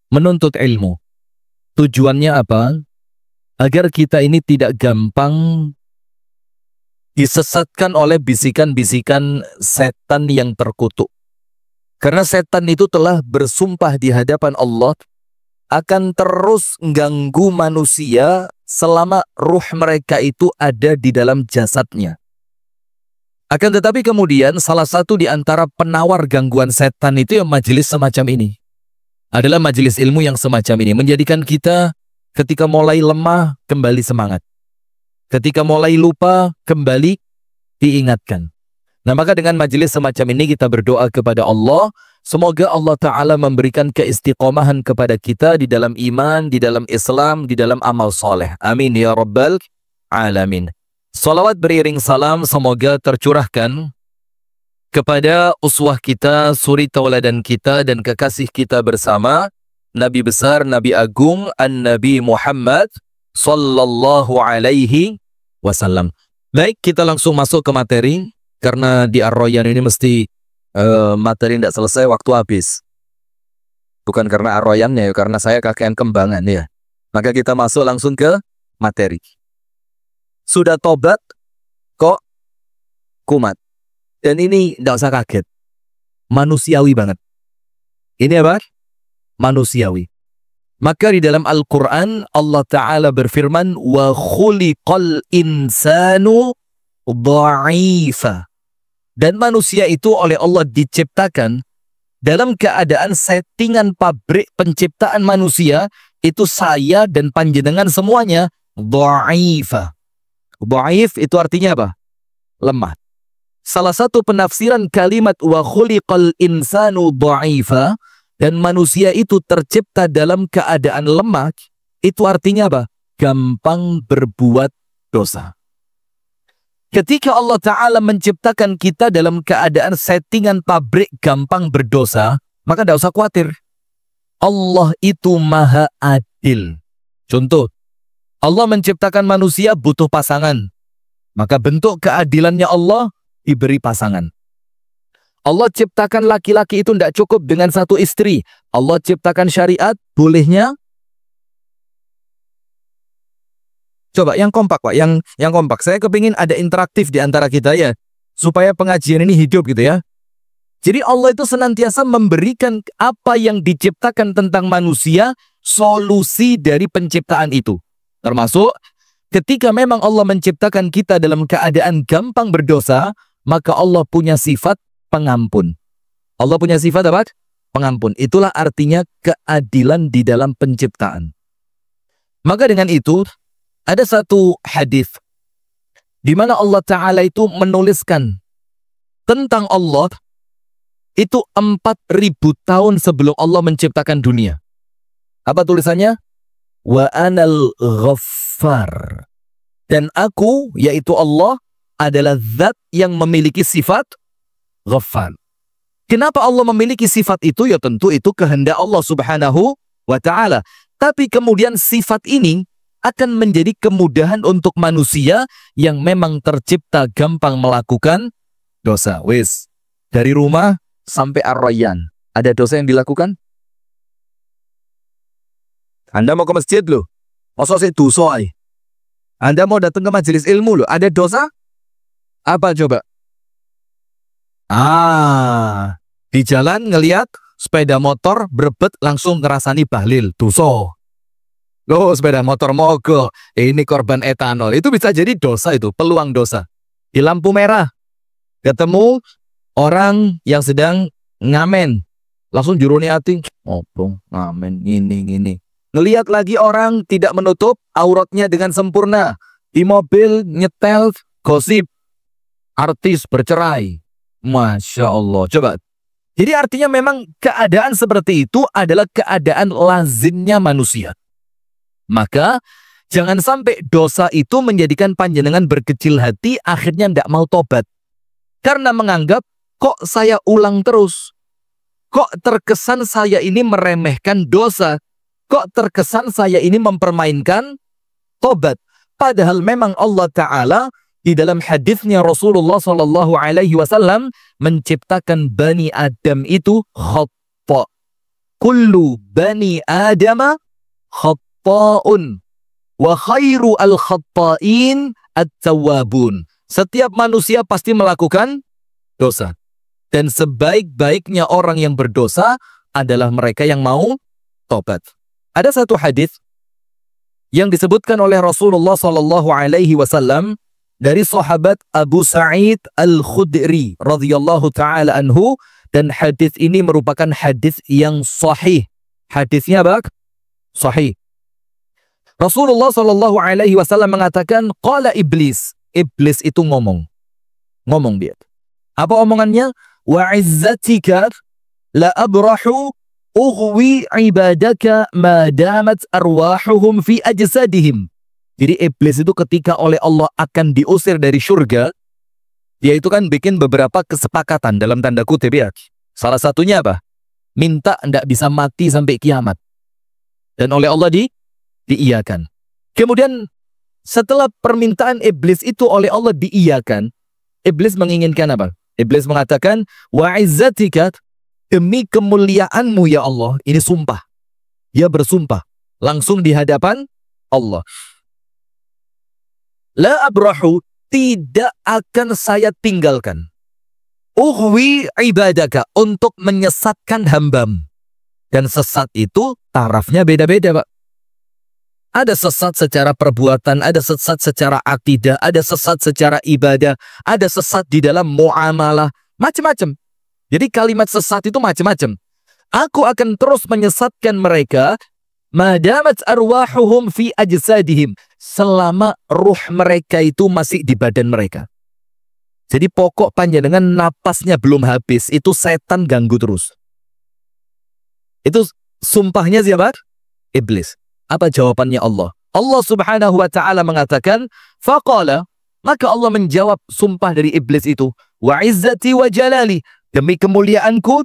menuntut ilmu. Tujuannya apa? Agar kita ini tidak gampang disesatkan oleh bisikan-bisikan setan yang terkutuk. Karena setan itu telah bersumpah di hadapan Allah akan terus ganggu manusia selama ruh mereka itu ada di dalam jasadnya. Akan tetapi kemudian salah satu di antara penawar gangguan setan itu yang majelis semacam ini. Adalah majelis ilmu yang semacam ini. Menjadikan kita ketika mulai lemah kembali semangat. Ketika mulai lupa kembali diingatkan. Nah, maka dengan majelis semacam ini kita berdoa kepada Allah, semoga Allah Ta'ala memberikan keistiqomahan kepada kita di dalam iman, di dalam Islam, di dalam amal soleh. Amin ya Rabbal Alamin. Salawat beriring salam semoga tercurahkan kepada uswah kita, suri tauladan kita, dan kekasih kita bersama, Nabi besar, Nabi agung, An-Nabi Muhammad sallallahu alaihi wasallam. Baik, kita langsung masuk ke materi. Karena di Ar-Royan ini mesti materi tidak selesai, waktu habis. Bukan karena Ar-Royannya ya, karena saya kakean kembangan ya. Maka kita masuk langsung ke materi. Sudah tobat, kok kumat. Dan ini tidak usah kaget. Manusiawi banget. Ini apa? Manusiawi. Maka di dalam Al-Quran Allah Ta'ala berfirman, wa khuliqal insanu dha'ifa. Dan manusia itu oleh Allah diciptakan dalam keadaan settingan pabrik penciptaan manusia itu saya dan panjenengan semuanya dha'ifa. Dha'if itu artinya apa? Lemah. Salah satu penafsiran kalimat wa khuliqal insanu dha'ifa, dan manusia itu tercipta dalam keadaan lemah, itu artinya apa? Gampang berbuat dosa. Ketika Allah Ta'ala menciptakan kita dalam keadaan settingan pabrik gampang berdosa, maka tidak usah khawatir. Allah itu maha adil. Contoh, Allah menciptakan manusia butuh pasangan. Maka bentuk keadilannya Allah diberi pasangan. Allah ciptakan laki-laki itu tidak cukup dengan satu istri. Allah ciptakan syariat, bolehnya. Coba yang kompak Pak, yang kompak. Saya kepingin ada interaktif di antara kita ya, supaya pengajian ini hidup gitu ya. Jadi Allah itu senantiasa memberikan apa yang diciptakan tentang manusia, solusi dari penciptaan itu. Termasuk ketika memang Allah menciptakan kita dalam keadaan gampang berdosa, maka Allah punya sifat pengampun. Allah punya sifat apa? Pengampun. Itulah artinya keadilan di dalam penciptaan. Maka dengan itu ada satu hadis di mana Allah Ta'ala itu menuliskan tentang Allah itu 4.000 tahun sebelum Allah menciptakan dunia. Apa tulisannya? Wa anal ghaffar. Dan aku, yaitu Allah, adalah zat yang memiliki sifat ghaffar. Kenapa Allah memiliki sifat itu? Ya tentu itu kehendak Allah Subhanahu wa Ta'ala. Tapi kemudian sifat ini akan menjadi kemudahan untuk manusia yang memang tercipta gampang melakukan dosa. Wis, dari rumah sampai Ar-Rayyan, ada dosa yang dilakukan? Anda mau ke masjid loh, masa sih dosa? Anda mau datang ke majelis ilmu loh, ada dosa? Apa coba? Di jalan ngelihat sepeda motor berebet langsung ngerasani bahlil, dosa. Loh, sepeda motor mogok, ini korban etanol. Itu bisa jadi dosa itu, peluang dosa. Di lampu merah, ketemu orang yang sedang ngamen. Langsung juruni hati, ngobong, ngamen, gini. Ngelihat lagi orang tidak menutup auratnya dengan sempurna. Di mobil, nyetel, gosip. Artis bercerai. Masya Allah. Coba. Jadi artinya memang keadaan seperti itu adalah keadaan lazimnya manusia. Maka jangan sampai dosa itu menjadikan panjenengan berkecil hati, akhirnya tidak mau tobat. Karena menganggap, kok saya ulang terus? Kok terkesan saya ini meremehkan dosa? Kok terkesan saya ini mempermainkan tobat? Padahal memang Allah Ta'ala di dalam hadisnya Rasulullah Sallallahu Alaihi Wasallam menciptakan Bani Adam itu khata. kullu bani adama khatta'un wa khairu al-khatta'in at-tawwabun. Setiap manusia pasti melakukan dosa. Dan sebaik-baiknya orang yang berdosa adalah mereka yang mau tobat. Ada satu hadis yang disebutkan oleh Rasulullah sallallahu alaihi wasallam dari sahabat Abu Sa'id Al-Khudri radhiyallahu taala anhu, dan hadis ini merupakan hadis yang sahih. Hadisnya apa? Sahih. Rasulullah sallallahu alaihi wasallam mengatakan, qala iblis. Iblis itu ngomong dia. Apa omongannya? Wa izzatika la abrahu ughwi ibadaka ma damat arwahuhum fi ajsadihim. Jadi iblis itu ketika oleh Allah akan diusir dari surga, dia itu kan bikin beberapa kesepakatan dalam tanda kutip ya. Salah satunya apa? Minta tidak bisa mati sampai kiamat. Dan oleh Allah diiyakan. Kemudian setelah permintaan iblis itu oleh Allah diiyakan, iblis menginginkan apa? Iblis mengatakan, wa izzatika, demi kemuliaanmu ya Allah. Ini sumpah. Dia bersumpah langsung di hadapan Allah. La abrahu, tidak akan saya tinggalkan. Ughwi ibadaka, untuk menyesatkan hambam. Dan sesat itu tarafnya beda-beda, Pak. Ada sesat secara perbuatan, ada sesat secara akidah, ada sesat secara ibadah, ada sesat di dalam muamalah, macam-macam. Jadi kalimat sesat itu macam-macam. Aku akan terus menyesatkan mereka madamat arwahuhum fi ajsadihim, selama ruh mereka itu masih di badan mereka. Jadi pokok panjenengan napasnya belum habis, itu setan ganggu terus. Itu sumpahnya siapa? Iblis. Apa jawabannya Allah? Allah subhanahu wa ta'ala mengatakan, faqala, maka Allah menjawab sumpah dari iblis itu, wa izzati wa jalali, demi kemuliaanku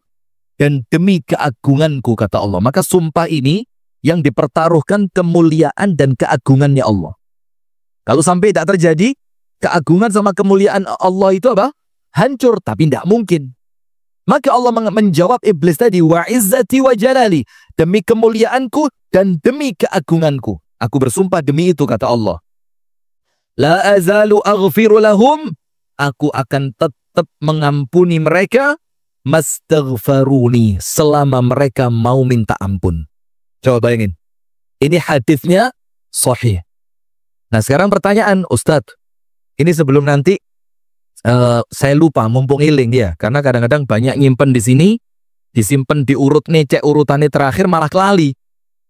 dan demi keagunganku, kata Allah. Maka sumpah ini yang dipertaruhkan kemuliaan dan keagungannya Allah. Kalau sampai tidak terjadi, keagungan sama kemuliaan Allah itu apa? Hancur, tapi tidak mungkin. Maka Allah menjawab iblis tadi, wa izzati wa jalali, demi kemuliaanku dan demi keagunganku. Aku bersumpah demi itu, kata Allah. La azalu aghfiru lahum, aku akan tetap mengampuni mereka, mastaghfaruni, selama mereka mau minta ampun. Coba bayangin. Ini hadisnya sahih. Nah sekarang pertanyaan, Ustadz, ini sebelum nanti saya lupa, mumpung iling ya, karena kadang-kadang banyak nyimpen di sini, disimpan diurut nih, cek urutannya terakhir malah kelali.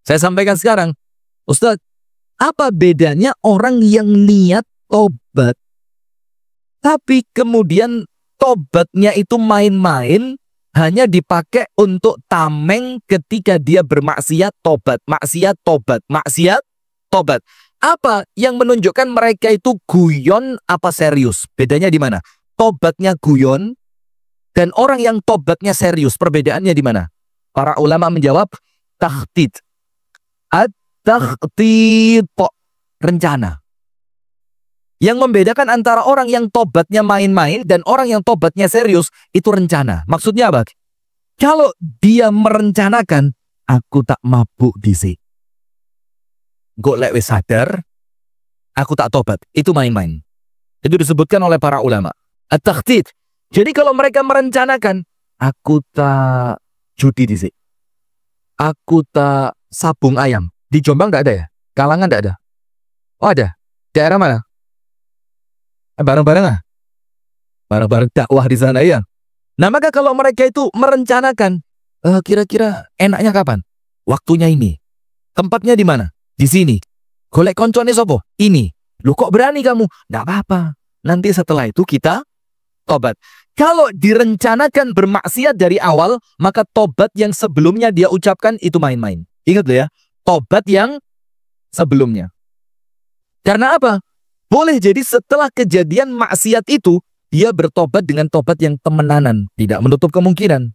Saya sampaikan sekarang, Ustadz, apa bedanya orang yang niat tobat, tapi kemudian tobatnya itu main-main, hanya dipakai untuk tameng ketika dia bermaksiat tobat, maksiat tobat, maksiat tobat. Apa yang menunjukkan mereka itu guyon apa serius? Bedanya di mana? Tobatnya guyon dan orang yang tobatnya serius, perbedaannya di mana? Para ulama menjawab takhtid. At-takhtid, rencana. Yang membedakan antara orang yang tobatnya main-main dan orang yang tobatnya serius itu rencana. Maksudnya apa? Kalau dia merencanakan, aku tak mabuk dhisik, gak lek wis sadar, aku tak tobat. Itu main-main. Itu disebutkan oleh para ulama. At-takhtid. Jadi kalau mereka merencanakan, aku tak judi dhisik, aku tak sabung ayam. Di Jombang tidak ada ya? Kalangan tidak ada? Oh ada. Daerah mana? Bareng-bareng ah? Bareng-bareng dakwah di sana ya. Nah maka kalau mereka itu merencanakan, kira-kira enaknya kapan? Waktunya ini. Tempatnya di mana? Di sini. Golek koncone sopo? Ini. Lu kok berani kamu? Nggak apa-apa. Nanti setelah itu kita tobat. Kalau direncanakan bermaksiat dari awal, maka tobat yang sebelumnya dia ucapkan itu main-main. Ingat loh ya, tobat yang sebelumnya. Karena apa? Boleh jadi setelah kejadian maksiat itu, dia bertobat dengan tobat yang temenanan. Tidak menutup kemungkinan.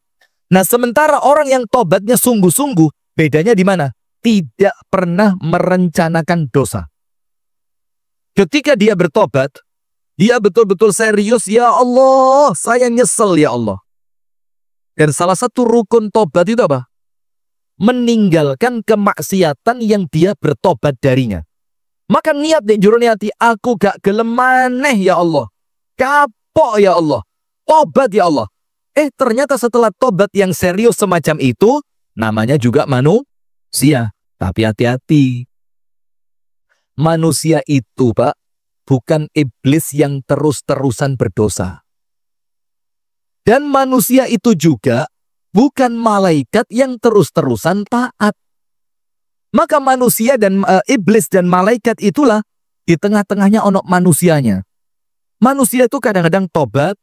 Nah, sementara orang yang tobatnya sungguh-sungguh, bedanya di mana? Tidak pernah merencanakan dosa. Ketika dia bertobat, dia betul-betul serius, ya Allah, saya nyesel ya Allah. Dan salah satu rukun tobat itu apa? meninggalkan kemaksiatan yang dia bertobat darinya. Maka niat di jero niati, aku gak gelem maneh ya Allah. Kapok ya Allah. Tobat ya Allah. Ternyata setelah tobat yang serius semacam itu, namanya juga manusia. Tapi hati-hati. Manusia itu, Pak, bukan iblis yang terus-terusan berdosa. Dan manusia itu juga bukan malaikat yang terus-terusan taat. Maka manusia dan iblis dan malaikat itulah di tengah-tengahnya onok manusianya. Manusia itu kadang-kadang tobat,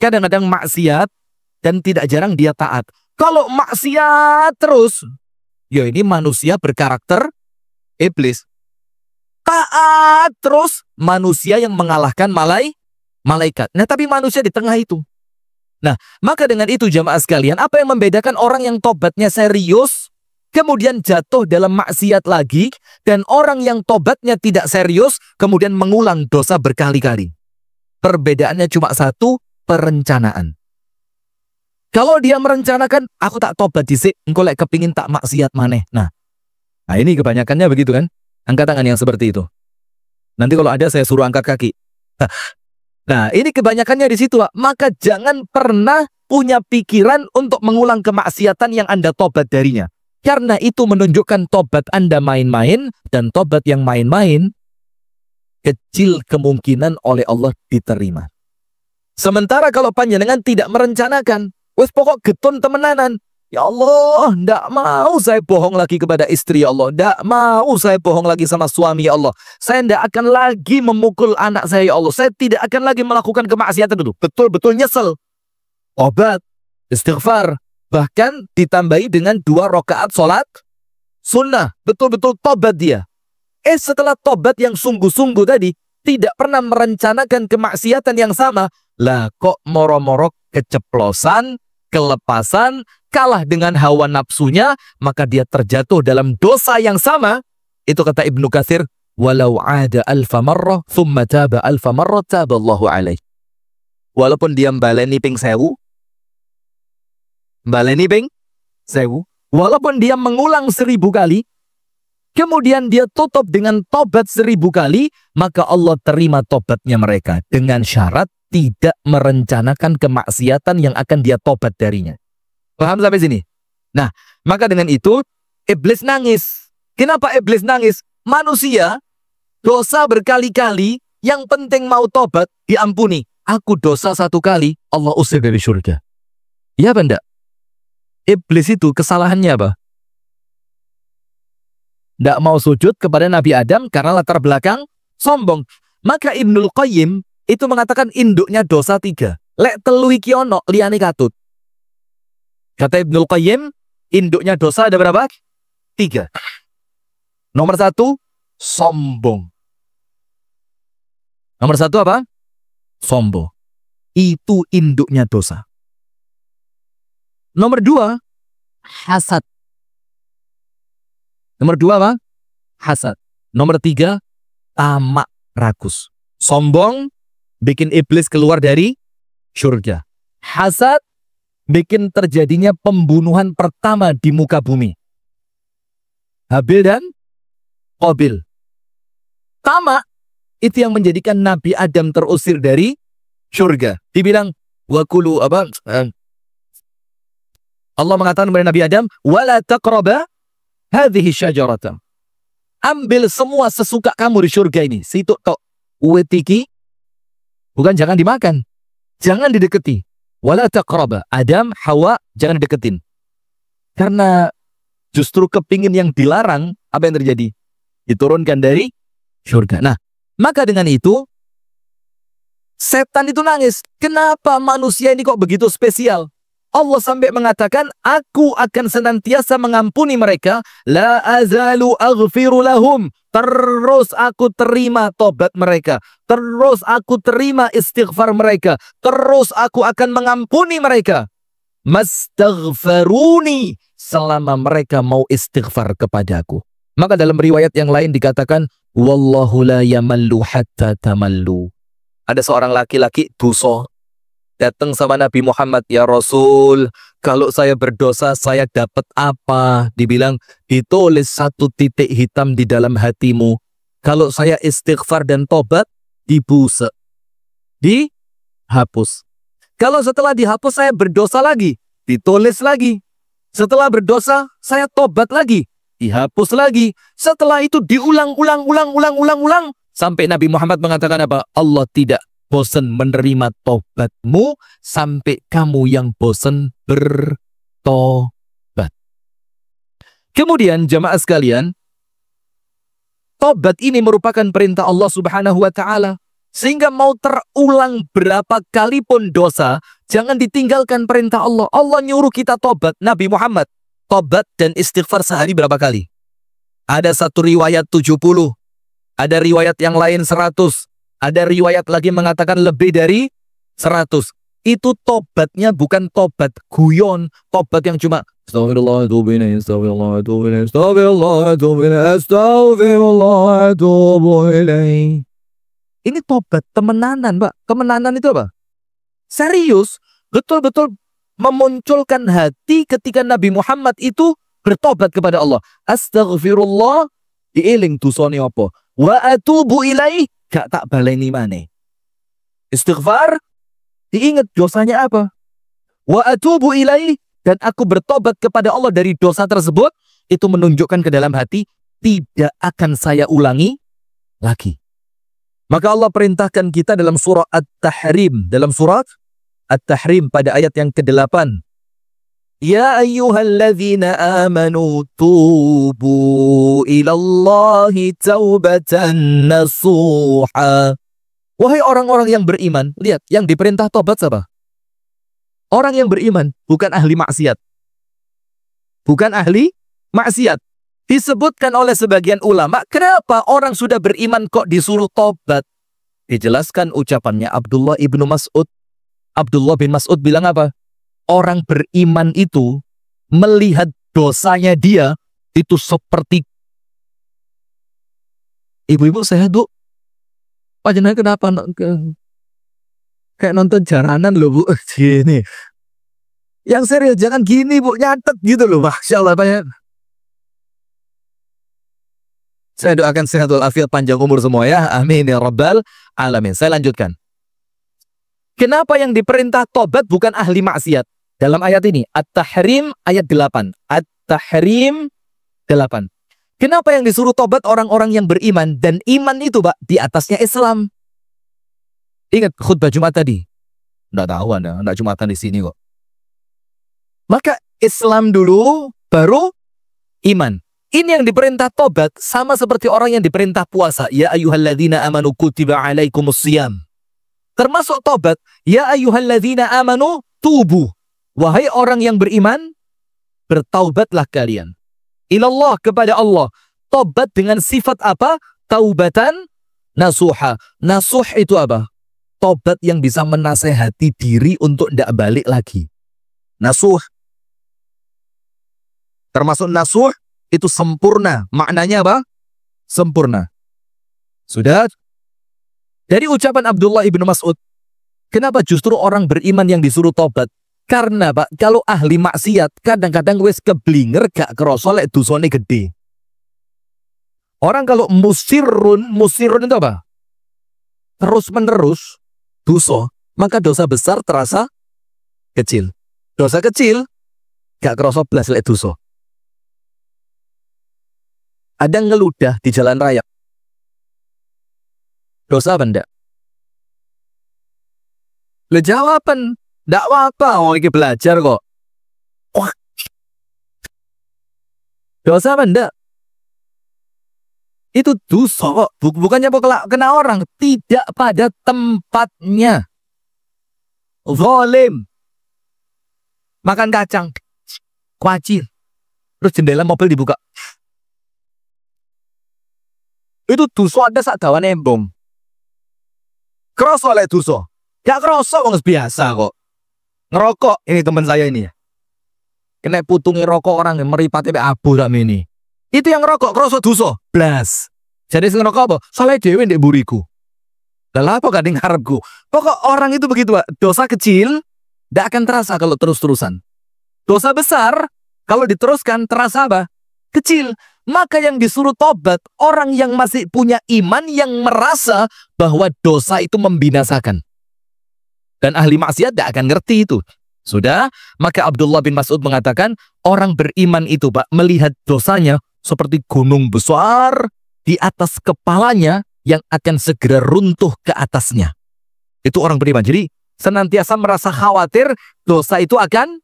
kadang-kadang maksiat dan tidak jarang dia taat. Kalau maksiat terus, ya ini manusia berkarakter iblis. Taat terus, manusia yang mengalahkan malaikat. Nah, tapi manusia di tengah itu. Nah, maka dengan itu jamaah sekalian, apa yang membedakan orang yang tobatnya serius kemudian jatuh dalam maksiat lagi, dan orang yang tobatnya tidak serius, kemudian mengulang dosa berkali-kali? Perbedaannya cuma satu, perencanaan. Kalau dia merencanakan, aku tak tobat disik, engkau lek kepingin tak maksiat maneh. Nah, ini kebanyakannya begitu kan? Angkat tangan yang seperti itu. Nanti kalau ada saya suruh angkat kaki. Nah, ini kebanyakannya di situ, Pak. Maka jangan pernah punya pikiran untuk mengulang kemaksiatan yang Anda tobat darinya. Karena itu menunjukkan tobat Anda main-main, dan tobat yang main-main kecil kemungkinan oleh Allah diterima. Sementara kalau panjenengan tidak merencanakan, wes pokok getun temenanan. Ya Allah, ndak mau saya bohong lagi kepada istri, ya Allah. Ndak mau saya bohong lagi sama suami, ya Allah. Saya ndak akan lagi memukul anak saya, ya Allah. Saya tidak akan lagi melakukan kemaksiatan dulu. Betul-betul nyesel. Obat, istighfar. Bahkan ditambahi dengan 2 rakaat sholat sunnah. Betul-betul tobat dia. Setelah tobat yang sungguh-sungguh tadi, tidak pernah merencanakan kemaksiatan yang sama. Lah kok moro-moro keceplosan, kelepasan, kalah dengan hawa nafsunya, maka dia terjatuh dalam dosa yang sama. Itu kata Ibnu Katsir, walau ada alfa marrah, thumma taba alfa marrah, taballahu alaih. Walaupun dia mbaleni ping 1000, walaupun dia mengulang 1000 kali, kemudian dia tutup dengan tobat 1000 kali, maka Allah terima tobatnya mereka dengan syarat tidak merencanakan kemaksiatan yang akan dia tobat darinya. Paham sampai sini? Nah, maka dengan itu iblis nangis. Kenapa iblis nangis? Manusia dosa berkali-kali, yang penting mau tobat diampuni. Aku dosa 1 kali, Allah usir dari surga. Ya benda. Iblis itu kesalahannya apa? Tidak mau sujud kepada Nabi Adam karena latar belakang sombong. Maka Ibnul Qayyim itu mengatakan induknya dosa 3. Lek telu iki ono liyane katut. Kata Ibnul Qayyim, induknya dosa ada berapa? 3. Nomor 1, sombong. Nomor 1 apa? Sombong. Itu induknya dosa. Nomor 2, hasad. Nomor 2 apa? Hasad. Nomor 3, tamak rakus. Sombong bikin iblis keluar dari surga. Hasad bikin terjadinya pembunuhan pertama di muka bumi. Habil dan Qabil. Tamak itu yang menjadikan Nabi Adam terusir dari surga. Dibilang wakulu apa? Allah mengatakan kepada Nabi Adam, wala taqraba hadhihi syajarata. Ambil semua sesuka kamu di surga ini. Situ tok uwetiki. Bukan jangan dimakan. Jangan dideketi. Wala taqraba. Adam, Hawa, jangan deketin. Karena justru kepingin yang dilarang, apa yang terjadi? Diturunkan dari surga. Nah, maka dengan itu setan itu nangis. Kenapa manusia ini kok begitu spesial? Allah sampai mengatakan, aku akan senantiasa mengampuni mereka. La azalu aghfiru lahum. Terus aku terima tobat mereka. Terus aku terima istighfar mereka. Terus aku akan mengampuni mereka. Mastaghfaruni. Selama mereka mau istighfar kepadaku. Maka dalam riwayat yang lain dikatakan, wallahu la yamallu hatta tamallu. Ada seorang laki-laki dosa. datang sama Nabi Muhammad, ya Rasul, kalau saya berdosa saya dapat apa? Dibilang, ditulis 1 titik hitam di dalam hatimu. Kalau saya istighfar dan tobat, dibuse, dihapus. Kalau setelah dihapus saya berdosa lagi, ditulis lagi. Setelah berdosa saya tobat lagi, dihapus lagi. Setelah itu diulang-ulang sampai Nabi Muhammad mengatakan apa? Allah tidak bosan menerima tobatmu sampai kamu yang bosan bertobat. Kemudian jamaah sekalian, tobat ini merupakan perintah Allah Subhanahu wa taala. Sehingga mau terulang berapa kali pun dosa, jangan ditinggalkan perintah Allah. Allah nyuruh kita tobat. Nabi Muhammad tobat dan istighfar sehari berapa kali? Ada satu riwayat 70, ada riwayat yang lain 100, ada riwayat lagi mengatakan lebih dari 100. Itu tobatnya bukan tobat guyon, tobat yang cuma astagfirullahaladzim, astagfirullahaladzim, astagfirullahaladzim. Ini tobat temenanan, Pak. Temenanan itu apa? Serius, betul-betul memunculkan hati ketika Nabi Muhammad itu bertobat kepada Allah. Astaghfirullah, diiling dosane apa? Wa atubu ilaih, gak tak baleni maneh. Istighfar, diingat dosanya apa? Wa atubu ilaih, dan aku bertobat kepada Allah dari dosa tersebut. Itu menunjukkan ke dalam hati, tidak akan saya ulangi lagi. Maka Allah perintahkan kita dalam surah At-Tahrim. Dalam surat At-Tahrim pada ayat yang ke-8. Ya ayyuhalladzina amanu tubu ilallahi taubatan nasuha. Wahai orang-orang yang beriman. Lihat, yang diperintah tobat siapa? Orang yang beriman, bukan ahli maksiat. Bukan ahli maksiat. Disebutkan oleh sebagian ulama, kenapa orang sudah beriman kok disuruh tobat? Dijelaskan ucapannya Abdullah ibnu Mas'ud. Abdullah bin Mas'ud bilang apa? Orang beriman itu melihat dosanya dia itu seperti... Ibu-ibu sehat, Bu? Pak jenengan kenapa? Kayak nonton jaranan loh, Bu. Gini. Yang serius, jangan gini, Bu. Nyatet gitu loh. Masya Allah, Pak. Saya doakan sehat walafiat, panjang umur semua ya. Amin ya rabbal alamin. Saya lanjutkan. Kenapa yang diperintah tobat bukan ahli maksiat? Dalam ayat ini, At-Tahrim ayat 8. At-Tahrim 8. Kenapa yang disuruh tobat orang-orang yang beriman? Dan iman itu, Pak, di atasnya Islam. Ingat khutbah Jumat tadi? Nggak tahu Anda, nggak Jumatan di sini kok. Maka Islam dulu, baru iman. Ini yang diperintah tobat sama seperti orang yang diperintah puasa. Ya ayyuhalladzina amanu kutiba alaikumusiyam. Termasuk tobat. Ya ayyuhalladzina amanu tubu. Wahai orang yang beriman, bertaubatlah kalian. Ilallah, kepada Allah. Tobat dengan sifat apa? Taubatan nasuha. Nasuh itu apa? Tobat yang bisa menasehati diri untuk tidak balik lagi. Nasuh. Termasuk nasuh. Itu sempurna. Maknanya apa? Sempurna. Sudah? Dari ucapan Abdullah ibnu Mas'ud, kenapa justru orang beriman yang disuruh tobat? Karena, Pak, kalau ahli maksiat, kadang-kadang wis keblinger gak kerasa lek dosane gede. Orang kalau musirun itu apa? Terus-menerus dosa, maka dosa besar terasa kecil. Dosa kecil gak kerasa blas lek dosa. Ada ngeludah di jalan raya. Dosa apa enggak? Le jawaban, enggak apa-apa, oh ini belajar kok. Wah. Dosa apa enggak? Itu dosa kok, bukannya kena orang, tidak pada tempatnya. Zalim. Makan kacang, kuacir. Terus jendela mobil dibuka. Itu dosa ada sak dawane embong. Kroso oleh dosa. Gak kroso wong biasa kok. Ngerokok, ini teman saya ini ya. Kena putungi rokok orang yang meripati abu rak ini. Itu yang ngerokok kroso dosa. Blas. Jadi sing ngerokok apa? Salah dhewe ndek mburiku. Lah apa kadang harapku? Pokok orang itu begitu, Pak. Dosa kecil tidak akan terasa kalau terus-terusan. Dosa besar kalau diteruskan terasa apa? Kecil. Maka yang disuruh tobat orang yang masih punya iman, yang merasa bahwa dosa itu membinasakan. Dan ahli maksiat tidak akan ngerti itu. Sudah, maka Abdullah bin Mas'ud mengatakan orang beriman itu, Pak, melihat dosanya seperti gunung besar di atas kepalanya yang akan segera runtuh ke atasnya. Itu orang beriman. Jadi senantiasa merasa khawatir dosa itu akan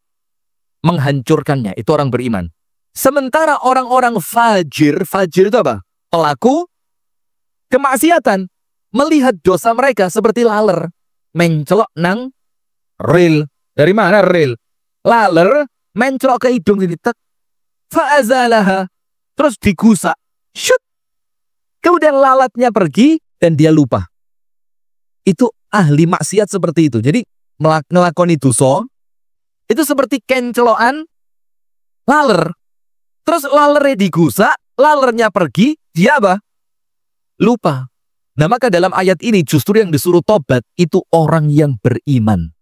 menghancurkannya. Itu orang beriman. Sementara orang-orang fajir itu apa? Pelaku kemaksiatan. Melihat dosa mereka seperti laler. Mencelok nang ril. Dari mana ril? Laler, mencelok ke hidung ini. Fa'azalaha. Terus digusak. Shoot. Kemudian lalatnya pergi dan dia lupa. Itu ahli maksiat seperti itu. Jadi ngelakoni dosa itu seperti kencelokan laler. Terus lalernya digusak, lalernya pergi, dia apa? Lupa. Nah, maka dalam ayat ini justru yang disuruh tobat itu orang yang beriman.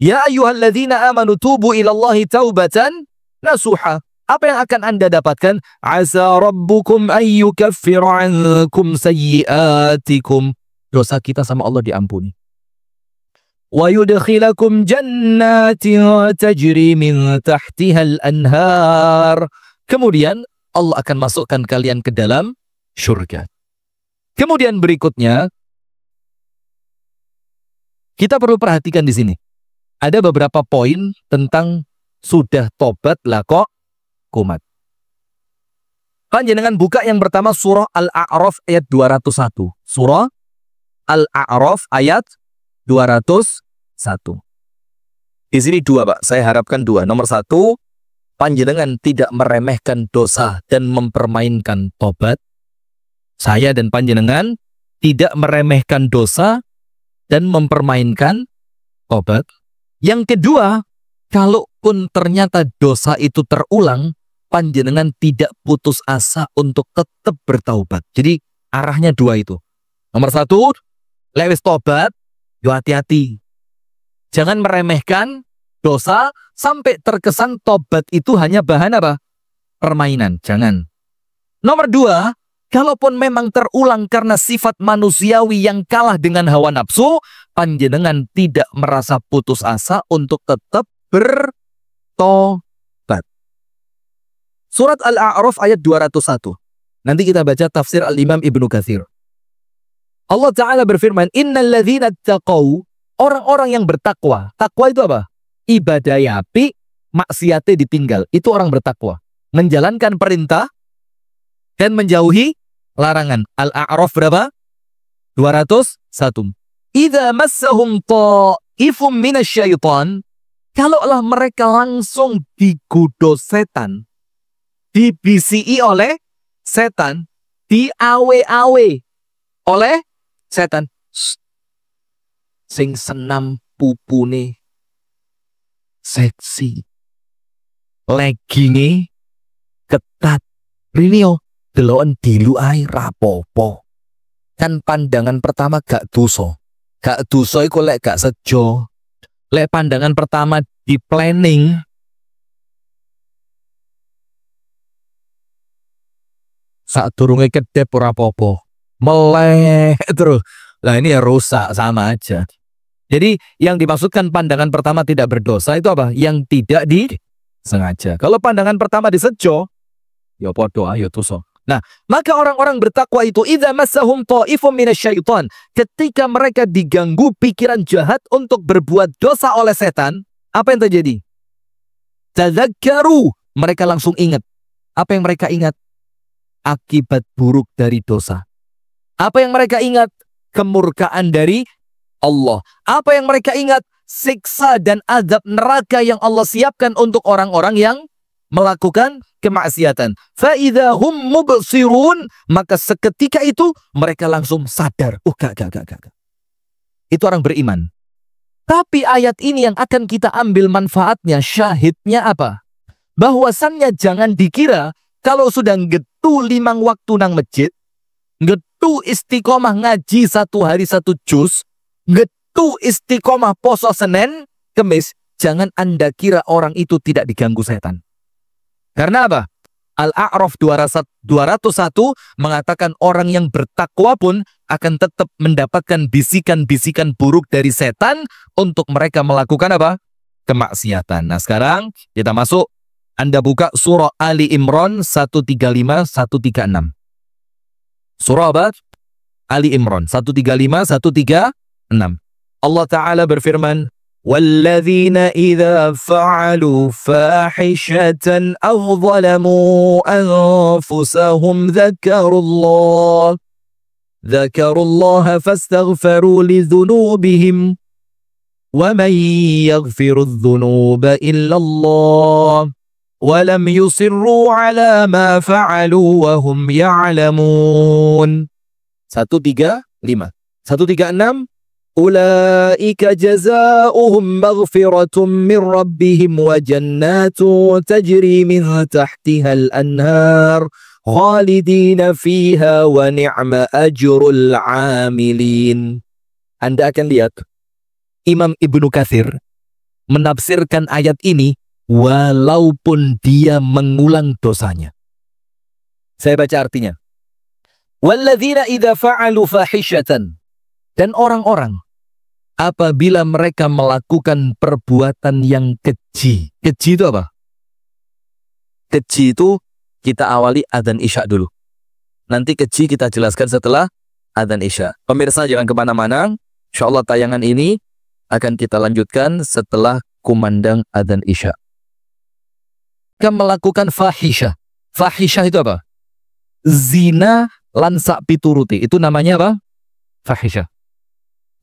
Ya ayyuhalladzina amanu tubu ilallahi taubatan nasuha. Apa yang akan Anda dapatkan? Asa rabbukum ayyukaffira ankum sayyiatikum. Dosa kita sama Allah diampuni. Wa yudkhilakum jannatin tajri min tahtihal anhar. Kemudian Allah akan masukkan kalian ke dalam surga. Kemudian berikutnya kita perlu perhatikan di sini. Ada beberapa poin tentang sudah tobat lah kok kumat. Panjenengan buka yang pertama surah Al-A'raf ayat 201. Surah Al-A'raf ayat 201. Di sini dua, Pak. Saya harapkan dua. Nomor satu, panjenengan tidak meremehkan dosa dan mempermainkan tobat. Saya dan panjenengan tidak meremehkan dosa dan mempermainkan tobat. Yang kedua, kalaupun ternyata dosa itu terulang, panjenengan tidak putus asa untuk tetap bertaubat. Jadi arahnya dua itu. Nomor satu, lewis tobat, yo hati-hati. Jangan meremehkan dosa sampai terkesan tobat itu hanya bahan apa? Permainan. Jangan. Nomor dua, kalaupun memang terulang karena sifat manusiawi yang kalah dengan hawa nafsu, panjenengan tidak merasa putus asa untuk tetap bertobat. Surat Al-A'raf ayat 201. Nanti kita baca tafsir Al-Imam Ibnu Katsir. Allah Ta'ala berfirman, Innal ladzina taqaw, orang-orang yang bertakwa. Takwa itu apa? Ibadah api, maksiatnya ditinggal. Itu orang bertakwa. Menjalankan perintah dan menjauhi larangan. Al-A'raf berapa? 201. Idza massahum ta'ifum minasyaitan, kalaulah mereka langsung digoda setan, dibisiki oleh setan, diawe-awe oleh setan. Sing senam pupune seksi, legginge ketat, rinio deloken dilu ae rapopo. Kan pandangan pertama gak dosa. Gak dosa iku lek gak sejo. Lek pandangan pertama di planning, sadurunge kedep ora apa-apa. Meleh terus. Lah ini ya rusak, sama aja. Jadi yang dimaksudkan pandangan pertama tidak berdosa itu apa? Yang tidak disengaja. Kalau pandangan pertama disejo, ya podo ayo dosa. Nah, maka orang-orang bertakwa itu idza massahum ta'ifum minasyaiton, ketika mereka diganggu pikiran jahat untuk berbuat dosa oleh setan, apa yang terjadi? Tadzakkaru, mereka langsung ingat. Apa yang mereka ingat? Akibat buruk dari dosa. Apa yang mereka ingat? Kemurkaan dari Allah. Apa yang mereka ingat? Siksa dan azab neraka yang Allah siapkan untuk orang-orang yang melakukan kemaksiatan. Fa'idha hum mubsirun, maka seketika itu mereka langsung sadar. Gak. Itu orang beriman. Tapi ayat ini yang akan kita ambil manfaatnya, syahidnya apa? Bahwasannya jangan dikira kalau sudah ngetu 5 waktu nang masjid, ngetu getu istiqomah ngaji 1 hari 1 juz, getu istiqomah poso Senin, Kemis, jangan Anda kira orang itu tidak diganggu setan. Karena apa? Al-A'raf 201 mengatakan orang yang bertakwa pun akan tetap mendapatkan bisikan-bisikan buruk dari setan untuk mereka melakukan apa? Kemaksiatan. Nah sekarang kita masuk, Anda buka surah Ali Imran 135-136. Surah apa? Ali Imran 135-136. Allah Ta'ala berfirman, وَالَّذِينَ إِذَا فَعَلُوا فَاحِشَةً أَوْ ظَلَمُوا أَنفُسَهُمْ ذَكَرُوا اللَّهَ فَاسْتَغْفَرُوا لِذُنُوبِهِمْ وَمَنْ يَغْفِرُ الذُّنُوبَ إِلَّا اللَّهُ وَلَمْ يُصِرُّوا عَلَى مَا فَعَلُوا وَهُمْ يَعْلَمُونَ. 135. 136. أولئك جزاؤهم مغفرة من ربهم وجنات تجري من تحتها الأنهار خالدين فيها ونعم أجر العاملين. Anda akan lihat Imam Ibnu Katsir menafsirkan ayat ini walaupun dia mengulang dosanya. Saya baca artinya. Walladzina idza fa'alu fahishatan, dan orang-orang apabila mereka melakukan perbuatan yang keji. Keji itu apa? Keji itu kita awali adzan Isya dulu. Nanti keji kita jelaskan setelah adzan Isya. Pemirsa jangan kemana-mana. InsyaAllah tayangan ini akan kita lanjutkan setelah kumandang adzan Isya. Kita melakukan fahisyah. Fahisyah itu apa? Zina lansak pituruti. Itu namanya apa? Fahisyah.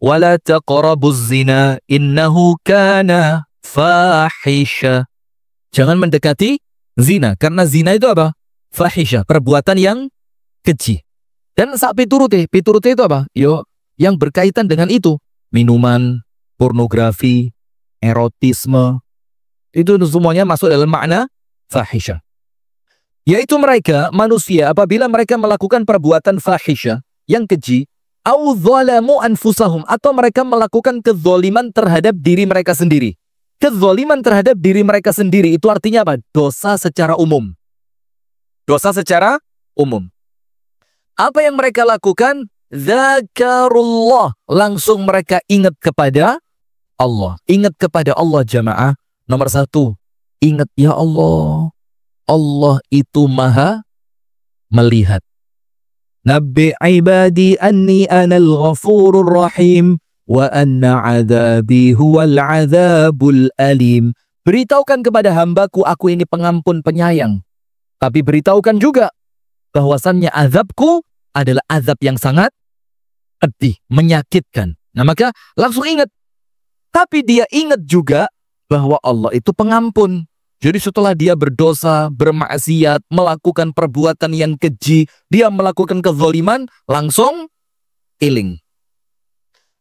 Wala taqrabuz zina innahu kana fahisha. Jangan mendekati zina, karena zina itu apa? Fahisha, perbuatan yang keji. Dan sak pituruti itu apa? Yo, yang berkaitan dengan itu, minuman, pornografi, erotisme, itu semuanya masuk dalam makna fahisha. Yaitu mereka manusia apabila mereka melakukan perbuatan fahisha yang keji, au dzalamu anfusahum, atau mereka melakukan kezaliman terhadap diri mereka sendiri. Kezaliman terhadap diri mereka sendiri itu artinya apa? Dosa secara umum. Dosa secara umum. Apa yang mereka lakukan? Dzakarullah, langsung mereka ingat kepada Allah. Ingat kepada Allah jamaah. Nomor 1, ingat ya Allah. Allah itu maha melihat. Nabbi ibadi anni anal ghafurur rahim wa anna adzabi huwal adzabul alim. Beritahukan kepada hambaku, aku ini pengampun penyayang. Tapi beritahukan juga bahwasannya azabku adalah azab yang sangat pedih, menyakitkan. Nah maka langsung ingat. Tapi dia ingat juga bahwa Allah itu pengampun. Jadi setelah dia berdosa, bermaksiat, melakukan perbuatan yang keji, dia melakukan kezaliman, langsung iling.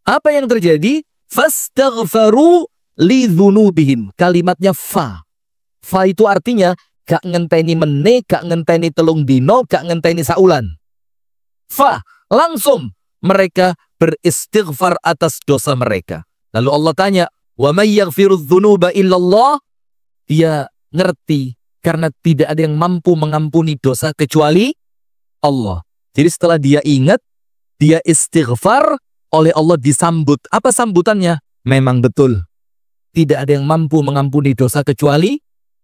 Apa yang terjadi? Fastaghfaru lidzunubihim. Kalimatnya fa. Fa itu artinya gak ngenteni meneh, gak ngenteni telung dino, gak ngenteni saulan. Fa, langsung mereka beristighfar atas dosa mereka. Lalu Allah tanya, wa may yaghfirudz dzunuba illallah? Dia ngerti karena tidak ada yang mampu mengampuni dosa kecuali Allah. Jadi setelah dia ingat, dia istighfar, oleh Allah disambut. Apa sambutannya? Memang betul. Tidak ada yang mampu mengampuni dosa kecuali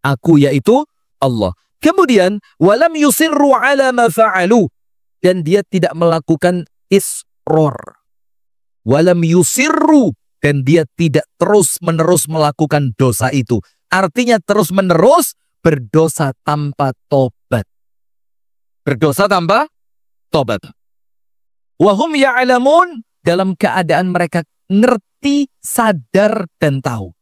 aku, yaitu Allah. Kemudian walam yusirru ala ma fa'alu, dan dia tidak melakukan isror. Walam yusirru, dan dia tidak terus-menerus melakukan dosa itu. Artinya terus-menerus berdosa tanpa tobat. Berdosa tanpa tobat. Wahum ya'lamun, dalam keadaan mereka ngerti, sadar, dan tahu.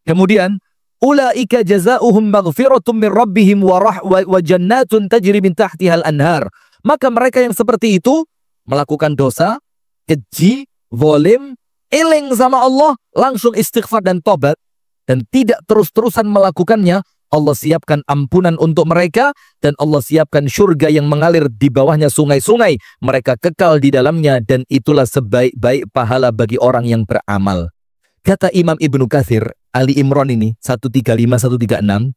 Kemudian, ulaika jazaohum maghfiratum min rabbihim wa jannatun tajri min tahtihal anhar. Maka mereka yang seperti itu melakukan dosa, keji, zalim, iling sama Allah, langsung istighfar dan tobat, dan tidak terus-terusan melakukannya, Allah siapkan ampunan untuk mereka, dan Allah siapkan surga yang mengalir di bawahnya sungai-sungai. Mereka kekal di dalamnya, dan itulah sebaik-baik pahala bagi orang yang beramal. Kata Imam Ibnu Katsir, Ali Imran ini 135-136,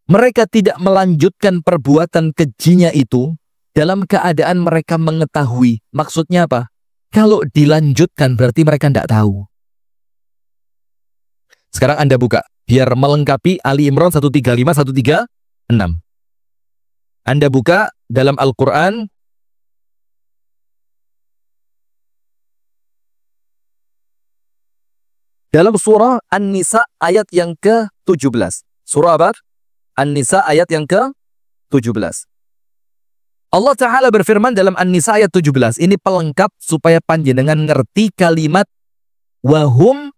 mereka tidak melanjutkan perbuatan kejinya itu dalam keadaan mereka mengetahui. Maksudnya apa? Kalau dilanjutkan berarti mereka tidak tahu. Sekarang Anda buka, biar melengkapi Ali Imran 135-136. Anda buka dalam Al-Quran. Dalam surah An-Nisa ayat yang ke-17. Surah apa? An-Nisa ayat yang ke-17. Allah Ta'ala berfirman dalam An-Nisa ayat 17. Ini pelengkap supaya panjenengan ngerti kalimat wahum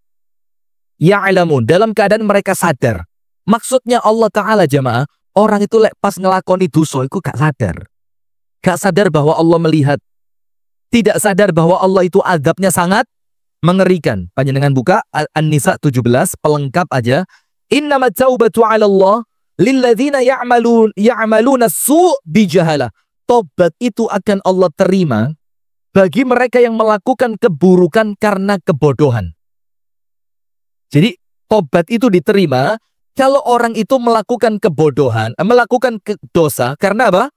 ya'lamun, dalam keadaan mereka sadar. Maksudnya Allah Ta'ala jamaah, orang itu pas ngelakoni dosa itu gak sadar. Gak sadar bahwa Allah melihat. Tidak sadar bahwa Allah itu azabnya sangat mengerikan. Panjenengan buka An-Nisa 17, pelengkap aja. Innamat taubatu 'ala Allah lilladzina ya'maluna su' bijahalah. Tobat itu akan Allah terima bagi mereka yang melakukan keburukan karena kebodohan. Jadi tobat itu diterima kalau orang itu melakukan kebodohan, melakukan dosa karena apa?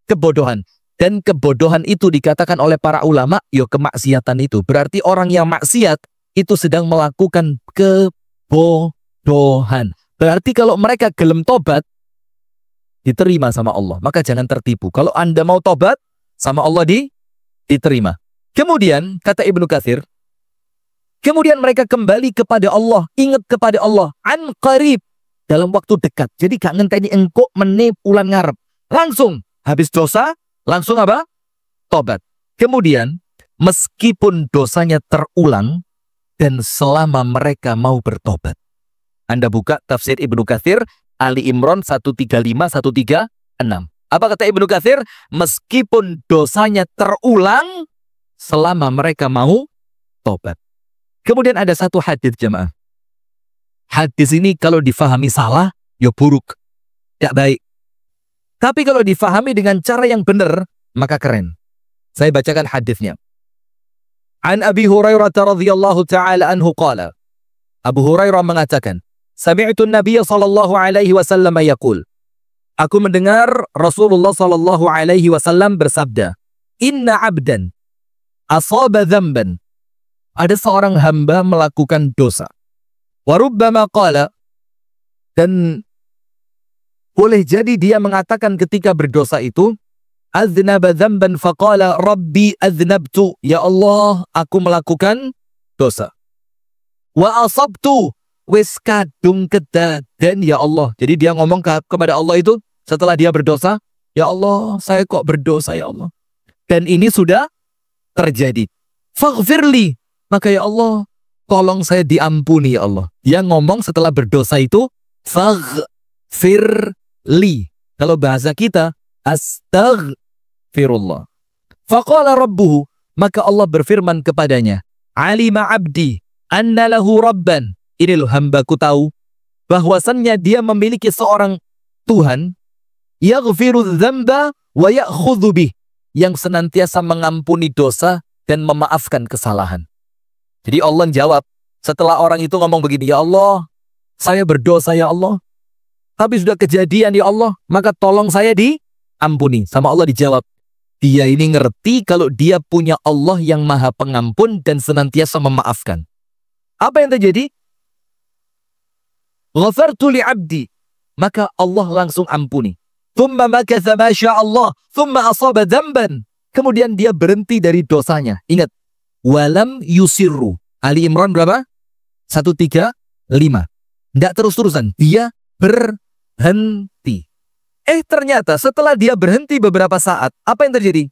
Kebodohan. Dan kebodohan itu dikatakan oleh para ulama, yo kemaksiatan itu. Berarti orang yang maksiat itu sedang melakukan kebodohan. Berarti kalau mereka gelem tobat, diterima sama Allah. Maka jangan tertipu. Kalau Anda mau tobat, sama Allah diterima. Kemudian, kata Ibnu Katsir, kemudian mereka kembali kepada Allah, ingat kepada Allah, an qarib, dalam waktu dekat. Jadi gak ngenteni engkok meneh ulan ngarep. Langsung, habis dosa, langsung apa? Tobat. Kemudian, meskipun dosanya terulang, dan selama mereka mau bertobat. Anda buka tafsir Ibnu Katsir, Ali Imran 135-136. Apa kata Ibnu Katsir? Meskipun dosanya terulang, selama mereka mau tobat. Kemudian ada satu hadis jemaah. Hadis ini kalau difahami salah, ya buruk. Tidak baik. Tapi kalau difahami dengan cara yang benar, maka keren. Saya bacakan hadisnya. An Abi Hurairah radhiyallahu ta'ala anhu qala. Abu Hurairah mengatakan, Sami'tu Nabiy sallallahu alaihi wasallam yaqul. Aku mendengar Rasulullah sallallahu alaihi wasallam bersabda, Inna abdan asaba dzamban. Ada seorang hamba melakukan dosa. Wa rubbama qala, dan boleh jadi dia mengatakan ketika berdosa itu, aznaba dzamban faqala rabbi aznabtu. Ya Allah, aku melakukan dosa. Wa asabtu, wis kadung kedaden ya Allah. Jadi dia ngomong kepada Allah itu setelah dia berdosa, ya Allah, saya kok berdosa ya Allah. Dan ini sudah terjadi. Faghfirli, maka ya Allah, tolong saya diampuni ya Allah. Dia ngomong setelah berdosa itu, faghfirli. Kalau bahasa kita, astaghfirullah. Faqala rabbuhu, maka Allah berfirman kepadanya, alima abdi anna lahu rabban. Ini loh hambaku tahu bahwasannya dia memiliki seorang Tuhan yaghfiru dzamba wa ya'khudhu bih, yang senantiasa mengampuni dosa dan memaafkan kesalahan. Jadi Allah jawab setelah orang itu ngomong begini, ya Allah, saya berdosa ya Allah, tapi sudah kejadian ya Allah, maka tolong saya diampuni. Sama Allah dijawab, dia ini ngerti kalau dia punya Allah yang maha pengampun dan senantiasa memaafkan. Apa yang terjadi? Ghafartu li abdi, maka Allah langsung ampuni. Thumma makatha ma sya Allah, thumma asaba dzamban. Kemudian dia berhenti dari dosanya. Ingat, walam yusirru. Ali Imran berapa? 135. Tidak terus-terusan, dia berhenti. Ternyata setelah dia berhenti beberapa saat, apa yang terjadi?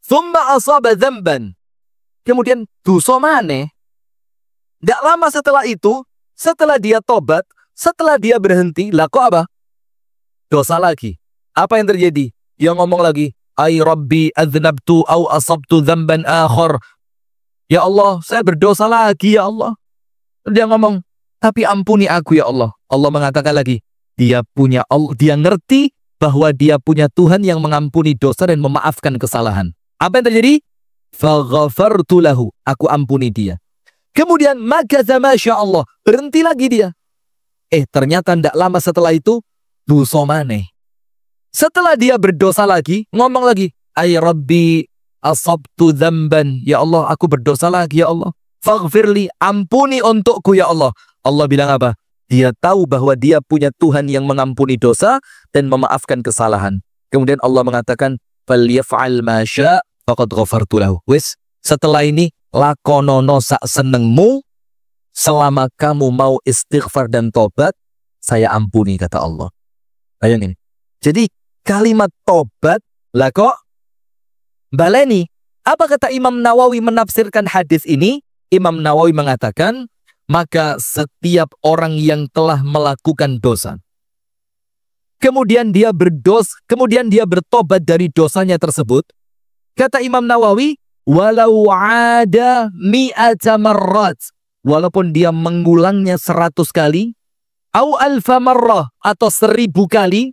Thumma asaba dzamban. Kemudian dosa maneh. Tidak lama setelah itu, setelah dia tobat, setelah dia berhenti, lah kok apa? Dosa lagi. Apa yang terjadi? Dia ngomong lagi, ay rabbi adznabtu au asabtu dzamban akhar. Ya Allah, saya berdosa lagi ya Allah. Dia ngomong, tapi ampuni aku ya Allah. Allah mengatakan lagi, dia punya Allah, dia ngerti bahwa dia punya Tuhan yang mengampuni dosa dan memaafkan kesalahan. Apa yang terjadi? Faghafartu lahu, aku ampuni dia. Kemudian makatha masya Allah, berhenti lagi dia. Ternyata tidak lama setelah itu dosa maneh. Setelah dia berdosa lagi, ngomong lagi, ay rabbi asabtu dzamban, ya Allah aku berdosa lagi ya Allah. Faghfirli, ampuni untukku ya Allah. Allah bilang apa? Dia tahu bahwa dia punya Tuhan yang mengampuni dosa dan memaafkan kesalahan. Kemudian Allah mengatakan, falyaf'al ma syaa' faqad ghafartu lahu. Wis, setelah ini lakonono sak senengmu, selama kamu mau istighfar dan tobat, saya ampuni, kata Allah. Bayangin. Jadi kalimat tobat, lah kok baleni. Apa kata Imam Nawawi menafsirkan hadis ini? Imam Nawawi mengatakan, maka setiap orang yang telah melakukan dosa, kemudian dia bertobat dari dosanya tersebut, kata Imam Nawawi, walau ada mi'ata marrat, walaupun dia mengulangnya 100 kali, au alfa marrah, atau 1000 kali,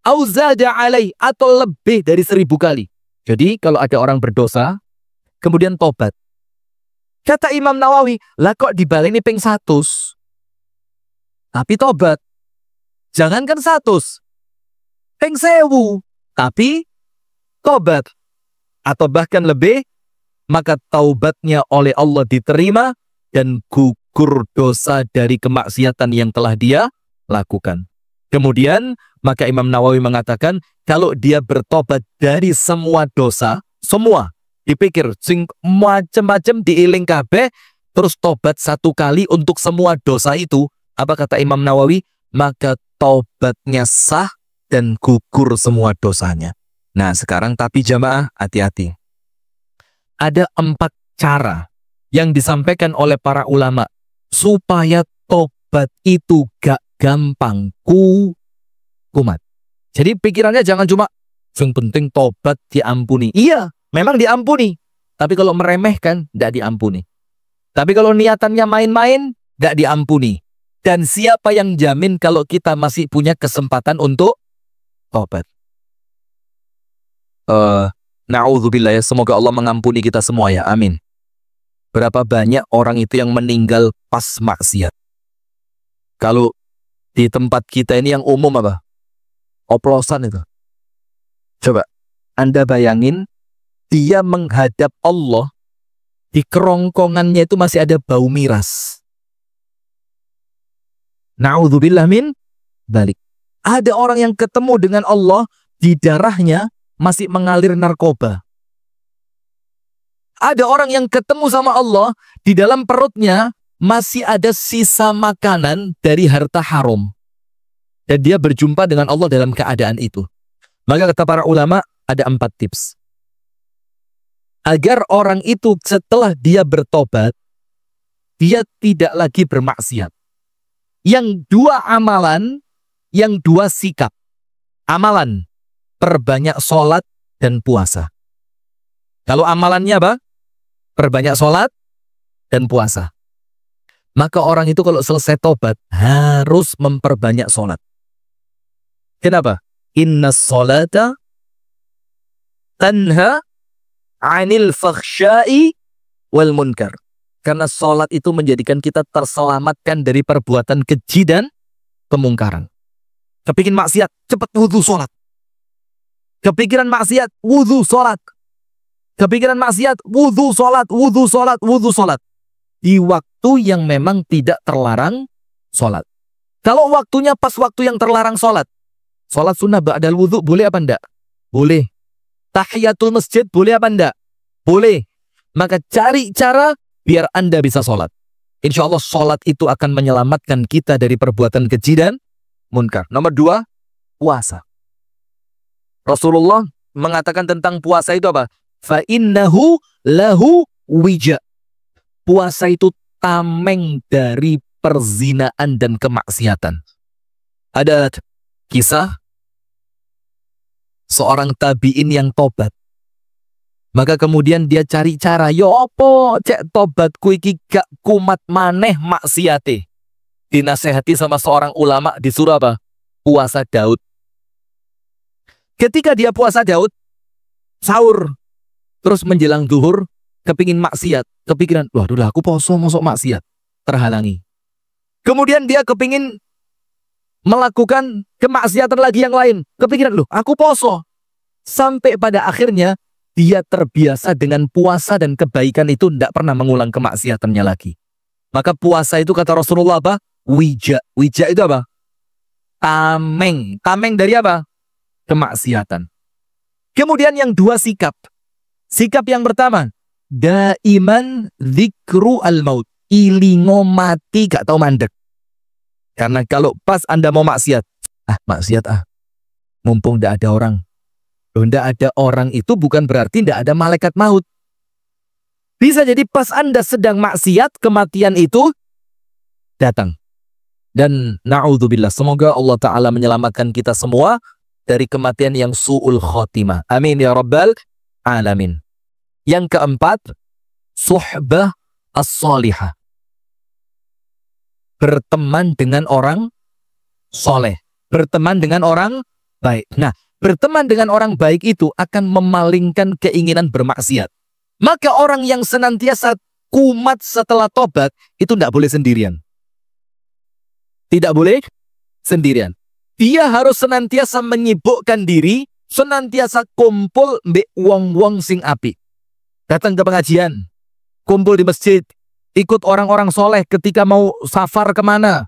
au zada alai, atau lebih dari 1000 kali. Jadi kalau ada orang berdosa, kemudian tobat, kata Imam Nawawi, lah kok dibaleni ping 100? Tapi tobat. Jangankan 100, ping 1000, tapi tobat. Atau bahkan lebih, maka taubatnya oleh Allah diterima dan gugur dosa dari kemaksiatan yang telah dia lakukan. Kemudian, maka Imam Nawawi mengatakan, kalau dia bertobat dari semua dosa, semua, dipikir sing macam-macam diiling kabeh, terus tobat 1 kali untuk semua dosa itu, apa kata Imam Nawawi? Maka tobatnya sah dan gugur semua dosanya. Nah sekarang tapi jamaah hati-hati. Ada 4 cara yang disampaikan oleh para ulama supaya tobat itu gak gampang kumat. Jadi pikirannya jangan cuma yang penting tobat diampuni. Iya, memang diampuni. Tapi kalau meremehkan, tidak diampuni. Tapi kalau niatannya main-main, tidak diampuni. Dan siapa yang jamin kalau kita masih punya kesempatan untuk tobat? Na'udzubillah, ya, semoga Allah mengampuni kita semua ya, amin. Berapa banyak orang itu yang meninggal pas maksiat? Kalau di tempat kita ini yang umum apa? Oplosan itu. Coba, Anda bayangin, dia menghadap Allah, di kerongkongannya itu masih ada bau miras. Na'udzubillah min balik. Ada orang yang ketemu dengan Allah, di darahnya masih mengalir narkoba. Ada orang yang ketemu sama Allah, di dalam perutnya masih ada sisa makanan dari harta haram. Dan dia berjumpa dengan Allah dalam keadaan itu. Maka kata para ulama, ada 4 tips. Agar orang itu setelah dia bertobat, dia tidak lagi bermaksiat. Yang 2 amalan, yang 2 sikap. Amalan, perbanyak sholat dan puasa. Kalau amalannya apa? Perbanyak sholat dan puasa. Maka orang itu kalau selesai tobat, harus memperbanyak sholat. Kenapa? Inna sholata tanha anil fakhsyai wal munkar. Karena sholat itu menjadikan kita terselamatkan dari perbuatan keji dan kemungkaran. Kepingin maksiat, cepat wudhu sholat. Kepikiran maksiat, wudhu sholat. Kepikiran maksiat, wudhu sholat, wudhu sholat, wudhu sholat. Di waktu yang memang tidak terlarang sholat. Kalau waktunya pas waktu yang terlarang sholat, sholat sunnah ba'dal wudhu boleh apa enggak? Boleh. Tahiyatul masjid boleh apa enggak? Boleh. Maka cari cara biar Anda bisa sholat. Insya Allah sholat itu akan menyelamatkan kita dari perbuatan keji dan munkar. Nomor 2, puasa. Rasulullah mengatakan tentang puasa itu apa? Fa'innahu lahu wija. Puasa itu tameng dari perzinaan dan kemaksiatan. Ada kisah seorang tabi'in yang tobat. Maka kemudian dia cari cara, yo opo cek tobatku iki gak kumat maneh maksiate. Dinasehati sama seorang ulama, disuruh apa? puasa Daud. Ketika dia puasa Daud, sahur, terus menjelang zuhur, kepingin maksiat, kepikiran, waduh lah aku poso, masuk maksiat, terhalangi. Kemudian dia kepingin melakukan kemaksiatan lagi yang lain, kepikiran, loh aku poso. Sampai pada akhirnya, dia terbiasa dengan puasa dan kebaikan itu tidak pernah mengulang kemaksiatannya lagi. Maka puasa itu kata Rasulullah apa? Wija. Wija itu apa? Tameng. Tameng dari apa? Kemaksiatan. Kemudian yang dua sikap. Sikap yang pertama, daiman zikru al-maut. Ilingo mati gak tahu mandek. Karena kalau pas Anda mau maksiat, maksiat mumpung tidak ada orang. Tidak ada orang itu bukan berarti tidak ada malaikat maut. Bisa jadi pas Anda sedang maksiat, kematian itu datang. Dan na'udzubillah, semoga Allah Ta'ala menyelamatkan kita semua dari kematian yang su'ul khotimah. Amin ya rabbal alamin. Yang keempat, suhbah as-salihah. Berteman dengan orang soleh. Berteman dengan orang baik. Nah, berteman dengan orang baik itu akan memalingkan keinginan bermaksiat. Maka orang yang senantiasa kumat setelah tobat, itu tidak boleh sendirian. Tidak boleh sendirian. Dia harus senantiasa menyibukkan diri, senantiasa kumpul mbek wong-wong sing apik. Datang ke pengajian, kumpul di masjid, ikut orang-orang soleh ketika mau safar kemana.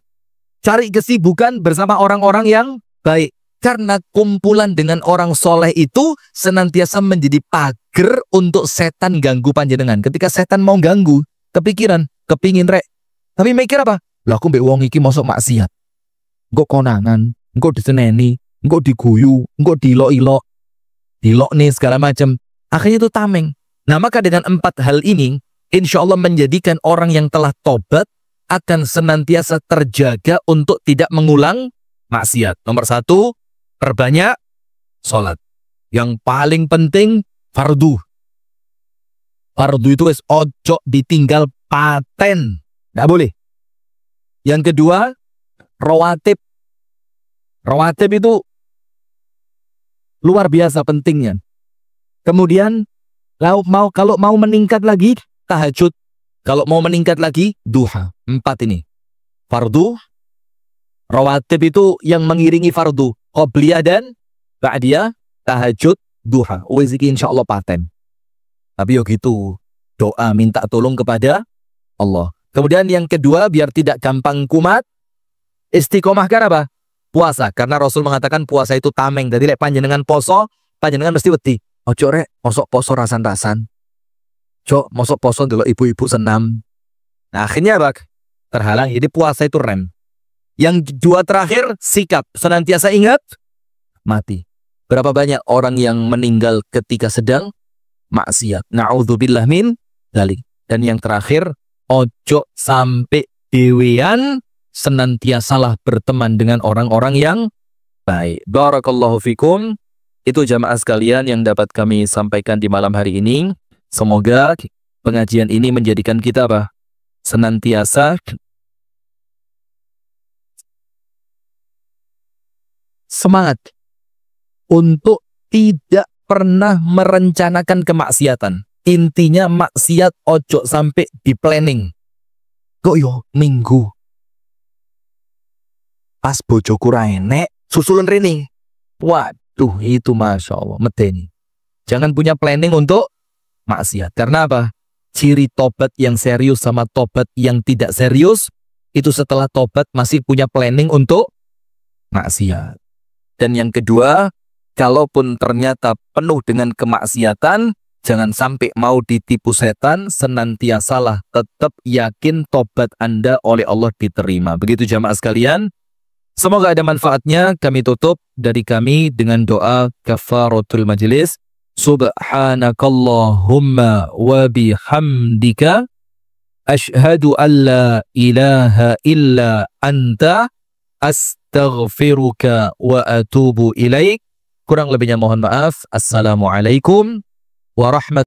Cari kesibukan bersama orang-orang yang baik. Karena kumpulan dengan orang soleh itu senantiasa menjadi pagar untuk setan ganggu panjenengan. Ketika setan mau ganggu, kepikiran, kepingin rek. Tapi mikir apa? Lah aku mbek wong iki mosok maksiat. Engko konangan, engko diseneni, engko diguyu, engko dilok-ilok. Dilok nih segala macam. Akhirnya itu tameng. Nah, maka dengan 4 hal ini, insya Allah menjadikan orang yang telah tobat akan senantiasa terjaga untuk tidak mengulang maksiat. Nomor 1, perbanyak sholat. Yang paling penting fardu. Fardu itu ojo ditinggal paten. Nggak boleh. Yang kedua, rawatib. Rawatib itu luar biasa pentingnya. Kemudian kalau mau meningkat lagi, tahajud. Kalau mau meningkat lagi, duha. 4 ini. Fardu, rawatib itu yang mengiringi fardu. Qobliyah dan ba'diyah, tahajud, duha. Wiziki insya Allah paten. Tapi gitu, doa minta tolong kepada Allah. Kemudian yang kedua, biar tidak gampang kumat, istiqomah kan apa? Puasa. Karena Rasul mengatakan puasa itu tameng. Jadi lek panjenengan poso, panjenengan mesti wedi. Ojo rek, mosok poso rasan-rasan. Cok, mosok poso dulu ibu-ibu senam. Nah, akhirnya apa? Terhalang. Jadi puasa itu rem. Yang dua terakhir, sikap. Senantiasa ingat, mati. Berapa banyak orang yang meninggal ketika sedang maksiat. Na'udzubillah min dzalik. Dan yang terakhir, ojo sampai dewean, senantiasalah berteman dengan orang-orang yang baik. Barakallahu fikum. Itu jamaah sekalian yang dapat kami sampaikan di malam hari ini. Semoga pengajian ini menjadikan kita apa? Senantiasa semangat untuk tidak pernah merencanakan kemaksiatan. Intinya maksiat ojo sampai di planning. Kok yo minggu pas bojoku ra enek susulan rene. Waduh, itu masya Allah medeni. Jangan punya planning untuk maksiat. Karena apa? Ciri tobat yang serius sama tobat yang tidak serius itu setelah tobat masih punya planning untuk maksiat. Dan yang kedua, kalaupun ternyata penuh dengan kemaksiatan, jangan sampai mau ditipu setan, senantiasalah tetap yakin tobat Anda oleh Allah diterima. Begitu jamaah sekalian. Semoga ada manfaatnya. Kami tutup dari kami dengan doa kafaratul majlis. Subhanakallahumma wa bihamdika asyhadu an la ilaha illa anta astaghfiruka wa atubu ilaik. Kurang lebihnya mohon maaf. Assalamualaikum warahmatullahi wabarakatuh.